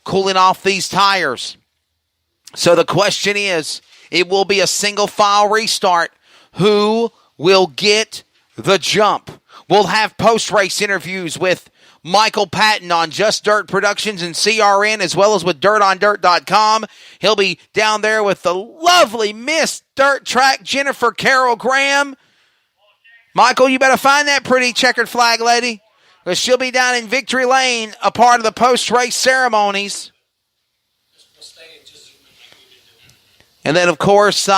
cooling off these tires. So the question is, it will be a single file restart. Who will get the jump? We'll have post-race interviews with Michael Patton on Just Dirt Productions and CRN, as well as with DirtOnDirt.com. He'll be down there with the lovely Miss Dirt Track, Jennifer Carroll Graham. Michael, you better find that pretty checkered flag lady, because she'll be down in Victory Lane, a part of the post-race ceremonies. And then, of course,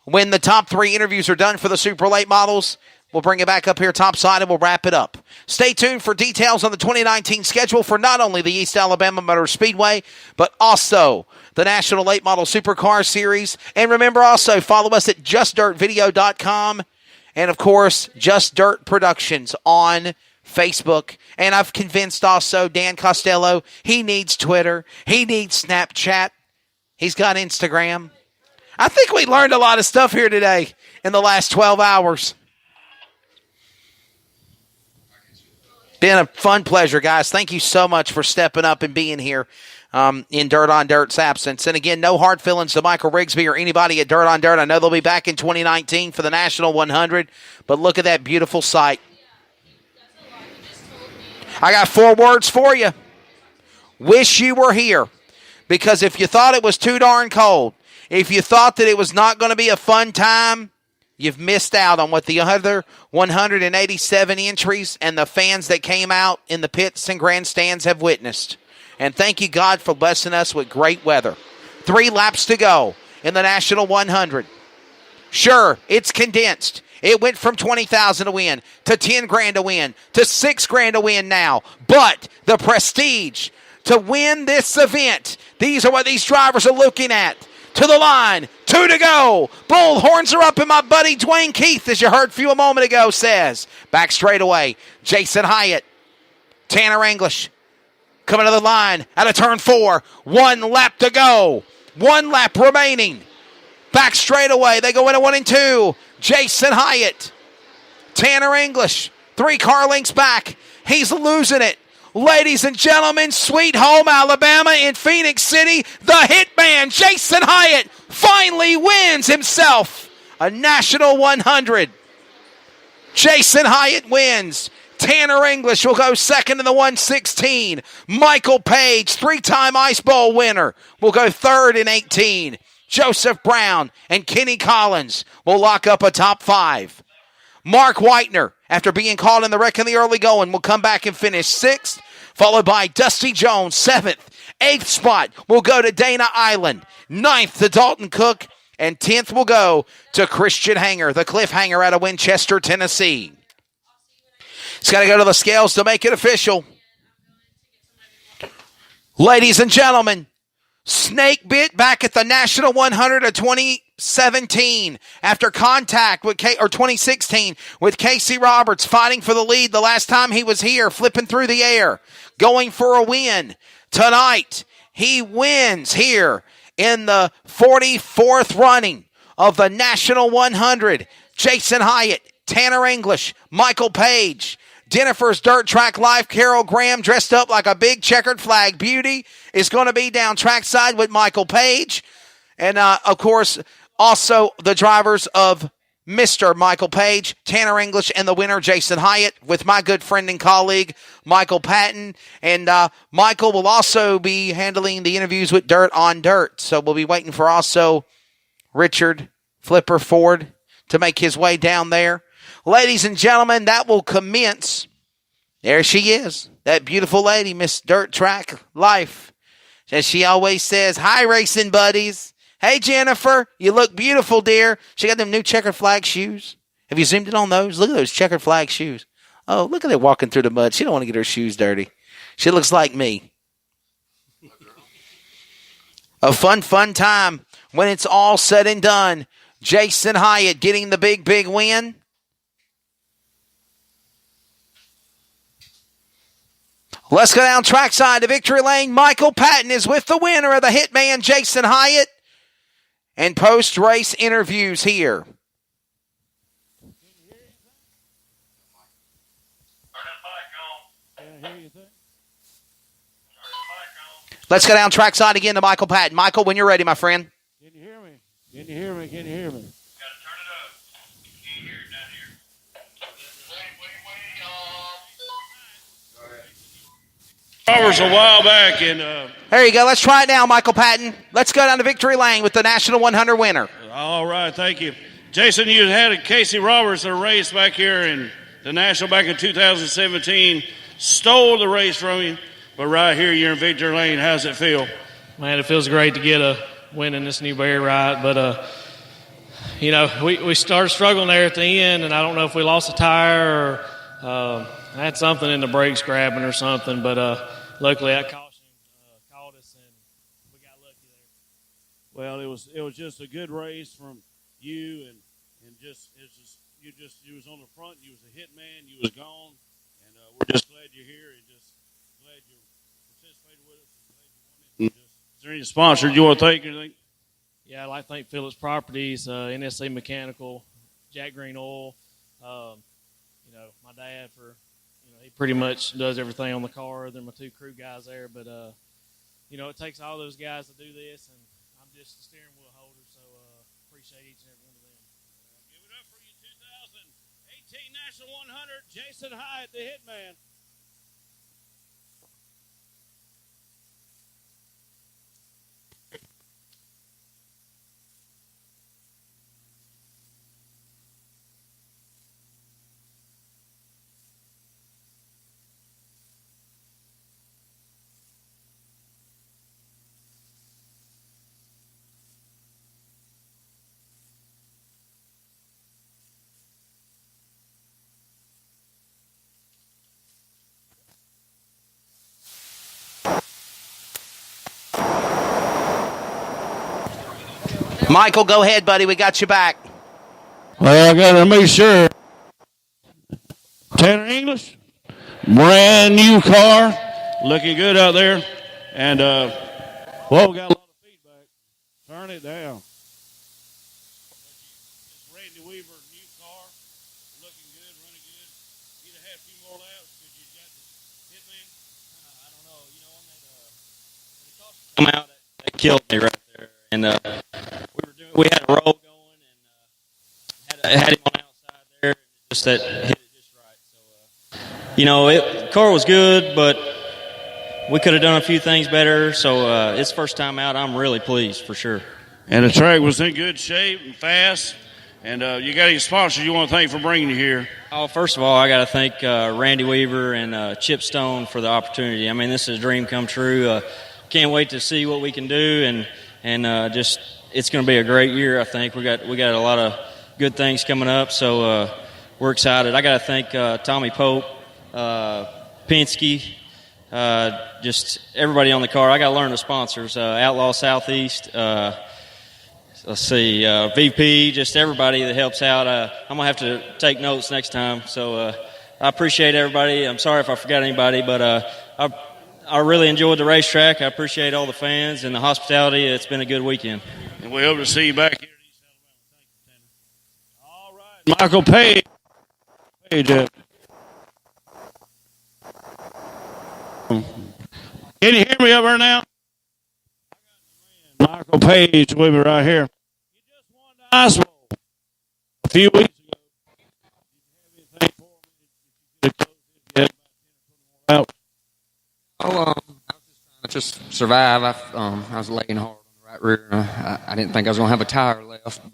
when the top 3 interviews are done for the super late models, we'll bring it back up here topside and we'll wrap it up. Stay tuned for details on the 2019 schedule for not only the East Alabama Motor Speedway, but also the National Late Model Supercar Series. And remember also, follow us at JustDirtVideo.com and, of course, Just Dirt Productions on Facebook. And I've convinced also Dan Costello, he needs Twitter. He needs Snapchat. He's got Instagram. I think we learned a lot of stuff here today in the last 12 hours. Been a fun pleasure, guys. Thank you so much for stepping up and being here in Dirt on Dirt's absence. And again, no hard feelings to Michael Rigsby or anybody at Dirt on Dirt. I know they'll be back in 2019 for the National 100, but look at that beautiful sight. I got 4 words for you. Wish you were here. Because if you thought it was too darn cold, if you thought that it was not going to be a fun time, you've missed out on what the other 187 entries and the fans that came out in the pits and grandstands have witnessed. And thank you, God, for blessing us with great weather. 3 laps to go in the National 100. Sure, it's condensed. It went from $20,000 to win to $10,000 to win to $6,000 to win now. But the prestige to win this event, these are what these drivers are looking at. To the line, 2 to go. Bull horns are up, and my buddy Dwayne Keith, as you heard a moment ago, says. Back straight away, Jason Hyatt, Tanner English, coming to the line out of turn 4. 1 lap to go. 1 lap remaining. Back straight away, they go into 1 and 2. Jason Hyatt, Tanner English, 3 car lengths back. He's losing it. Ladies and gentlemen, sweet home Alabama in Phoenix City, the hitman Jason Hyatt finally wins himself a National 100. Jason Hyatt wins. Tanner English will go second in the 116. Michael Page, 3-time Ice Bowl winner, will go third in 18. Joseph Brown and Kenny Collins will lock up a top 5. Mark Whitener, after being caught in the wreck in the early going, will come back and finish 6th, followed by Dusty Jones, 7th. 8th spot will go to Dana Island. 9th to Dalton Cook, and 10th will go to Christian Hanger, the cliffhanger out of Winchester, Tennessee. It's got to go to the scales to make it official. Ladies and gentlemen, snake bit back at the National 100 of 2017 after contact with 2016 with Casey Roberts fighting for the lead the last time he was here, flipping through the air, going for a win. Tonight, he wins here in the 44th running of the National 100. Jason Hyatt, Tanner English, Michael Page, Jennifer's Dirt Track Life, Carol Graham, dressed up like a big checkered flag beauty, is going to be down trackside with Michael Page. And, of course, also the drivers of Mr. Michael Page, Tanner English, and the winner, Jason Hyatt, with my good friend and colleague, Michael Patton. And Michael will also be handling the interviews with Dirt on Dirt. So we'll be waiting for also Richard Flipper Ford to make his way down there. Ladies and gentlemen, that will commence. There she is, that beautiful lady, Miss Dirt Track Life. As she always says, hi, racing buddies. Hey, Jennifer, you look beautiful, dear. She got them new checkered flag shoes. Have you zoomed in on those? Look at those checkered flag shoes. Oh, look at her walking through the mud. She don't want to get her shoes dirty. She looks like me. A fun time when it's all said and done. Jason Hyatt getting the big win. Let's go down trackside to victory lane. Michael Patton is with the winner of the Hitman, Jason Hyatt. And post-race interviews here. Let's go down trackside again to Michael Patton. Michael, when you're ready, my friend. Can you hear me? Can you hear me? Can you hear me? Got to turn it up. Can't hear it down here. Roberts a while back, and There you go. Let's try it now, Michael Patton. Let's go down to victory lane with the National 100 winner. all right, thank you. Jason, you had a Casey Roberts a race back here in the National back in 2017. Stole the race from you, but right here you're in victory lane. How's it feel? Man, it feels great to get a win in this Newberry ride, but we started struggling there at the end, and I don't know if we lost a tire or I had something in the brakes grabbing or something, but luckily that caution caught us and we got lucky there. Well, it was just a good race from you, and you was on the front, you was a hit man, you was gone, and we're just glad you're here and just glad you participated with us. And glad you won it. Is there any sponsor you want to thank or anything? Yeah, I'd like to thank Phillips Properties, NSC Mechanical, Jack Green Oil. My dad he pretty much does everything on the car. They're my two crew guys there, but it takes all those guys to do this, and I'm just the steering wheel holder, so appreciate each and every one of them. Give it up for you, 2018 National 100, Jason Hyatt, the Hitman. Michael, go ahead, buddy. We got you back. Well, I got to make sure. Tanner English, brand new car, looking good out there. And, we got a lot of feedback. Turn it down. It's Randy Weaver, new car, looking good, running good. You'd have had a few more laps because you got the Hitman. I don't know. On that, when the caution come out, that killed me right there. And we had a roll going and had him on the outside there. Just that hit it just right. So, the car was good, but we could have done a few things better. So it's first time out. I'm really pleased for sure. And the track was in good shape and fast. And you got any sponsors you want to thank for bringing you here? Oh, first of all, I got to thank Randy Weaver and Chip Stone for the opportunity. I mean, this is a dream come true. Can't wait to see what we can do, and just it's going to be a great year. I think we got a lot of good things coming up, so we're excited. I got to thank Tommy Pope, Penske, just everybody on the car. I got to learn the sponsors. Outlaw Southeast. Let's see, VP, just everybody that helps out. I'm going to have to take notes next time. So I appreciate everybody. I'm sorry if I forgot anybody, but I really enjoyed the racetrack. I appreciate all the fans and the hospitality. It's been a good weekend. And we hope to see you back here in East Alabama. Thank you, Tanner. All right, Michael Page. Can you hear me up there now? Michael Page with me right here. You just won the Ice Bowl a few weeks ago. Did you have anything for me? Did you close it yet? About 10 or 20 more out? I was just trying to survive. I was laying hard on the right rear. I didn't think I was going to have a tire left, but I was hoping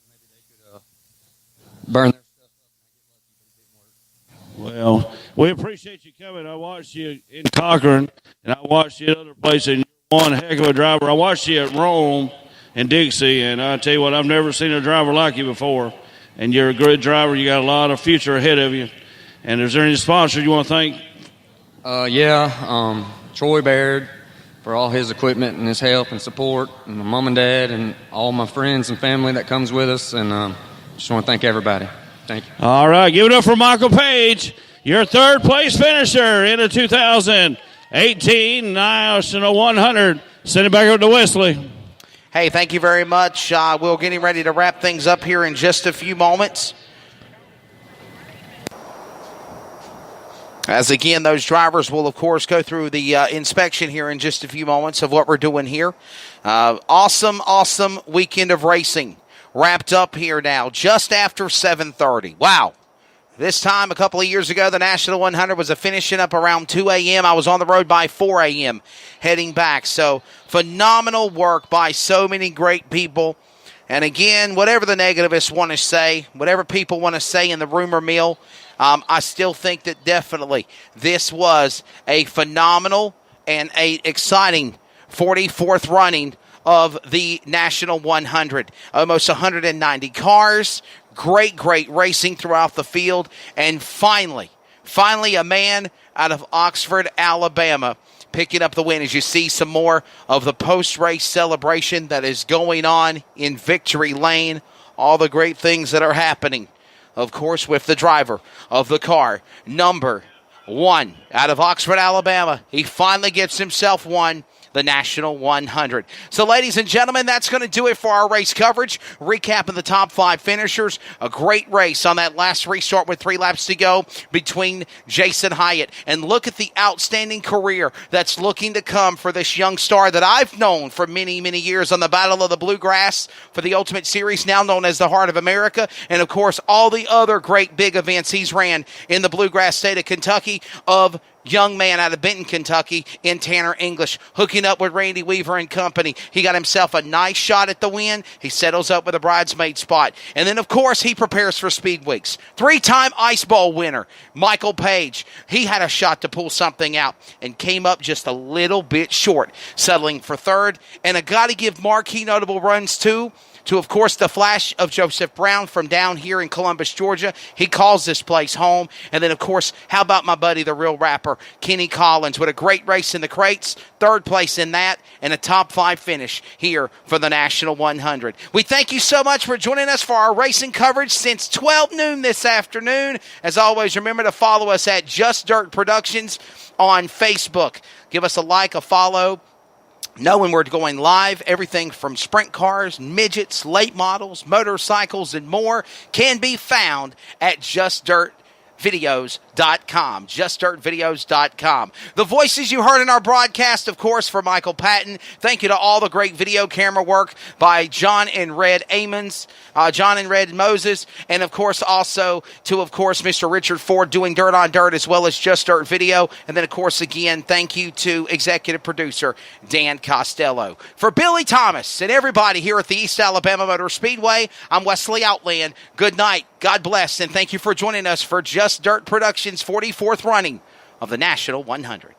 maybe they could burn their stuff up and I get lucky, but it didn't work. Well, we appreciate you coming. I watched you in Cochran, and I watched you at other places, and you're one heck of a driver. I watched you at Rome and Dixie, and I tell you what, I've never seen a driver like you before. And you're a good driver. You got a lot of future ahead of you. And is there any sponsor you want to thank? Troy Baird for all his equipment and his help and support, and my mom and dad and all my friends and family that comes with us, and just want to thank everybody. Thank you. All right, give it up for Michael Page, your third place finisher in the 2018 National 100. Send it back over to Wesley. Hey, thank you very much. We're getting ready to wrap things up here in just a few moments. As again, those drivers will, of course, go through the inspection here in just a few moments of what we're doing here. Awesome weekend of racing wrapped up here now, just after 7:30. Wow. This time, a couple of years ago, the National 100 was finishing up around 2 a.m. I was on the road by 4 a.m. heading back. So, phenomenal work by so many great people. And again, whatever the negativists want to say, whatever people want to say in the rumor mill, I still think that definitely this was a phenomenal and a exciting 44th running of the National 100. Almost 190 cars, great racing throughout the field, and finally a man out of Oxford, Alabama, picking up the win. As you see some more of the post-race celebration that is going on in Victory Lane, all the great things that are happening, of course, with the driver of the car, number 1 out of Oxford, Alabama. He finally gets himself one, the National 100. So, ladies and gentlemen, that's going to do it for our race coverage. Recapping the top 5 finishers. A great race on that last restart with 3 laps to go between Jason Hyatt. And look at the outstanding career that's looking to come for this young star that I've known for many years on the Battle of the Bluegrass for the Ultimate Series, now known as the Heart of America. And, of course, all the other great big events he's ran in the Bluegrass state of Kentucky, of young man out of Benton, Kentucky, in Tanner English, hooking up with Randy Weaver and company. He got himself a nice shot at the win. He settles up with a bridesmaid spot. And then, of course, he prepares for Speed Weeks. 3-time Ice Bowl winner, Michael Page. He had a shot to pull something out and came up just a little bit short, settling for 3rd. And I got to give marquee notable runs, too, to, of course, the flash of Joseph Brown from down here in Columbus, Georgia. He calls this place home. And then, of course, how about my buddy, the real rapper, Kenny Collins, with a great race in the crates, 3rd place in that, and a top 5 finish here for the National 100. We thank you so much for joining us for our racing coverage since 12 noon this afternoon. As always, remember to follow us at Just Dirt Productions on Facebook. Give us a like, a follow. Know when we're going live. Everything from sprint cars, midgets, late models, motorcycles, and more can be found at JustDirtVideos.com. JustDirtVideos.com. The voices you heard in our broadcast, of course, for Michael Patton. Thank you to all the great video camera work by John and Red Amons, John and Red Moses, and, of course, also to, of course, Mr. Richard Ford doing Dirt on Dirt as well as Just Dirt Video. And then, of course, again, thank you to executive producer Dan Costello. For Billy Thomas and everybody here at the East Alabama Motor Speedway, I'm Wesley Outland. Good night. God bless, and thank you for joining us for Just Dirt Productions' 44th running of the National 100.